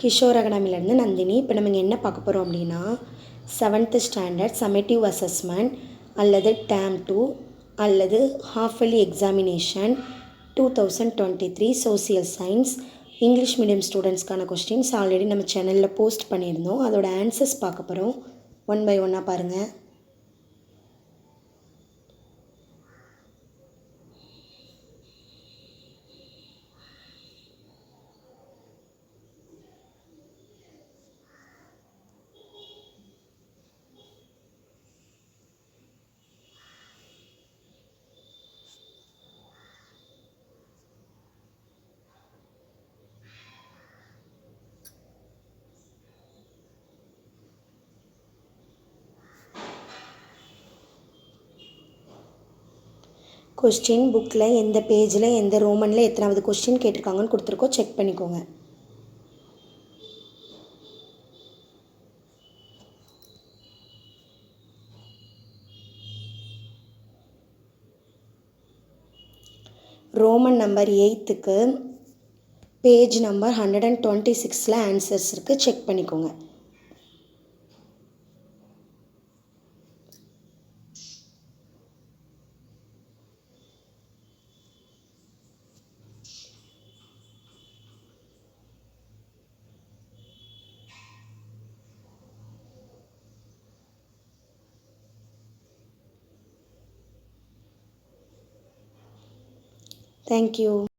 கிஷோர் அகாடமிலேருந்து நந்தினி. இப்போ நம்ம இங்கே என்ன பார்க்க போகிறோம் அப்படின்னா 7th ஸ்டாண்டர்ட் சம்மேட்டிவ் அசஸ்மெண்ட் அல்லது டேர்ம் 2 அல்லது half yearly examination 2023 social science English medium ஸ்டூடெண்ட்ஸ்க்கான கொஸ்டின்ஸ் ஆல்ரெடி நம்ம சேனலில் போஸ்ட் பண்ணியிருந்தோம். அதோட ஆன்சர்ஸ் பார்க்க போகிறோம். ஒன் பை ஒன்னாக பாருங்கள். கொஸ்டின் புக்கில் எந்த பேஜில் எந்த ரோமனில் எத்தனாவது கொஸ்டின் கேட்டிருக்காங்கன்னு கொடுத்துருக்கோம். செக் பண்ணிக்கோங்க. ரோமன் நம்பர் 8க்கு பேஜ் நம்பர் 126 ஆன்சர்ஸ் இருக்குது. செக் பண்ணிக்கோங்க. Thank you.